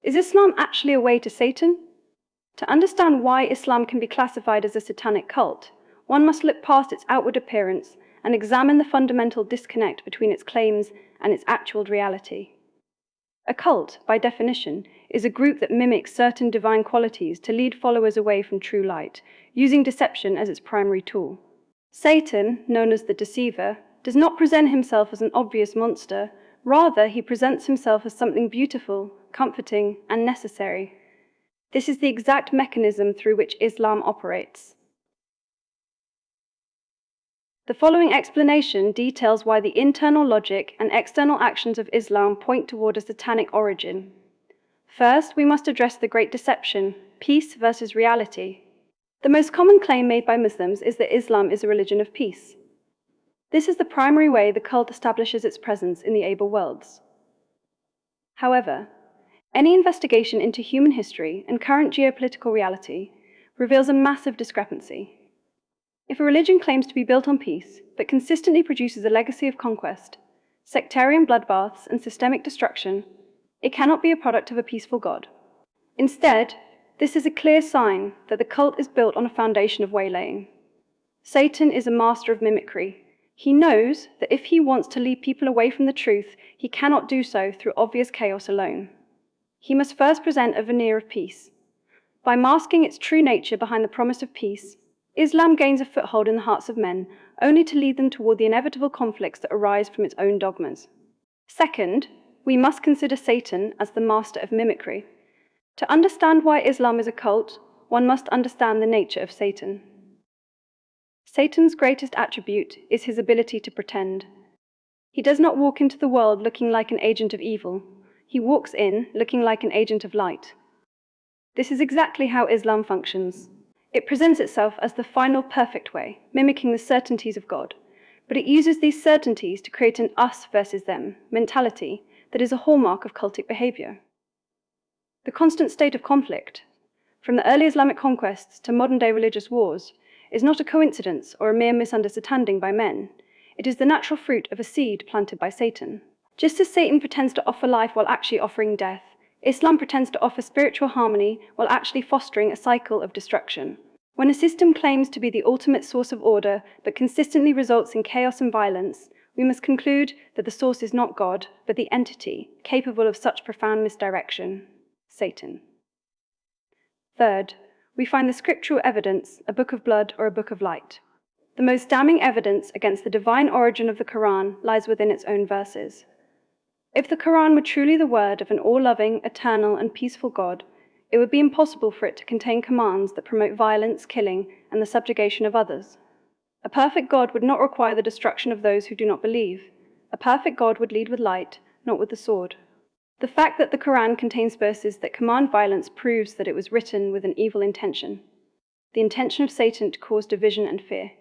Is Islam actually a way to Satan? To understand why Islam can be classified as a satanic cult, one must look past its outward appearance and examine the fundamental disconnect between its claims and its actual reality. A cult, by definition, is a group that mimics certain divine qualities to lead followers away from true light, using deception as its primary tool. Satan, known as the deceiver, does not present himself as an obvious monster. Rather, he presents himself as something beautiful, comforting, and necessary. This is the exact mechanism through which Islam operates. The following explanation details why the internal logic and external actions of Islam point toward a satanic origin. First, we must address the great deception, peace versus reality. The most common claim made by Muslims is that Islam is a religion of peace. This is the primary way the cult establishes its presence in the able worlds. However, any investigation into human history and current geopolitical reality reveals a massive discrepancy. If a religion claims to be built on peace, but consistently produces a legacy of conquest, sectarian bloodbaths, and systemic destruction, it cannot be a product of a peaceful God. Instead, this is a clear sign that the cult is built on a foundation of waylaying. Satan is a master of mimicry. He knows that if he wants to lead people away from the truth, he cannot do so through obvious chaos alone. He must first present a veneer of peace. By masking its true nature behind the promise of peace, Islam gains a foothold in the hearts of men, only to lead them toward the inevitable conflicts that arise from its own dogmas. Second, we must consider Satan as the master of mimicry. To understand why Islam is a cult, one must understand the nature of Satan. Satan's greatest attribute is his ability to pretend. He does not walk into the world looking like an agent of evil. He walks in looking like an agent of light. This is exactly how Islam functions. It presents itself as the final perfect way, mimicking the certainties of God, but it uses these certainties to create an us versus them mentality that is a hallmark of cultic behavior. The constant state of conflict, from the early Islamic conquests to modern-day religious wars, is not a coincidence or a mere misunderstanding by men. It is the natural fruit of a seed planted by Satan. Just as Satan pretends to offer life while actually offering death, Islam pretends to offer spiritual harmony while actually fostering a cycle of destruction. When a system claims to be the ultimate source of order but consistently results in chaos and violence, we must conclude that the source is not God, but the entity capable of such profound misdirection, Satan. Third, we find the scriptural evidence, a book of blood or a book of light. The most damning evidence against the divine origin of the Quran lies within its own verses. If the Quran were truly the word of an all-loving, eternal, and peaceful God, it would be impossible for it to contain commands that promote violence, killing, and the subjugation of others. A perfect God would not require the destruction of those who do not believe. A perfect God would lead with light, not with the sword. The fact that the Quran contains verses that command violence proves that it was written with an evil intention, the intention of Satan to cause division and fear.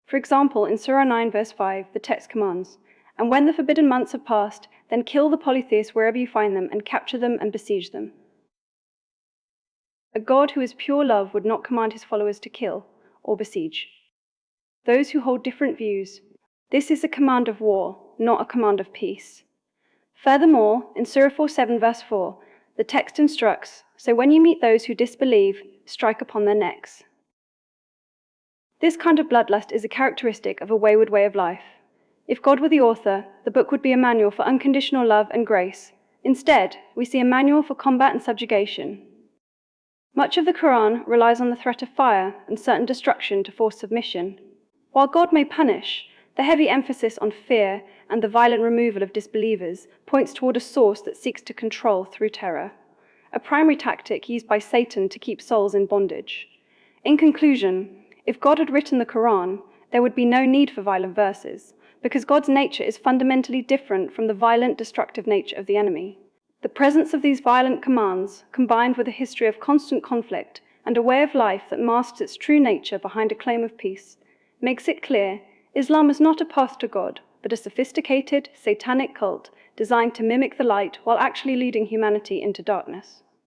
For example, in Surah 9, verse 5, the text commands, "And when the forbidden months have passed, then kill the polytheists wherever you find them, and capture them and besiege them." A God who is pure love would not command his followers to kill or besiege those who hold different views. This is a command of war, not a command of peace. Furthermore, in Surah 47, verse 4, the text instructs, "So when you meet those who disbelieve, strike upon their necks." This kind of bloodlust is a characteristic of a wayward way of life. If God were the author, the book would be a manual for unconditional love and grace. Instead, we see a manual for combat and subjugation. Much of the Quran relies on the threat of fire and certain destruction to force submission. While God may punish, the heavy emphasis on fear and the violent removal of disbelievers points toward a source that seeks to control through terror, a primary tactic used by Satan to keep souls in bondage. In conclusion, if God had written the Quran, there would be no need for violent verses, because God's nature is fundamentally different from the violent, destructive nature of the enemy. The presence of these violent commands, combined with a history of constant conflict and a way of life that masks its true nature behind a claim of peace, makes it clear Islam is not a path to God, but a sophisticated, satanic cult designed to mimic the light while actually leading humanity into darkness.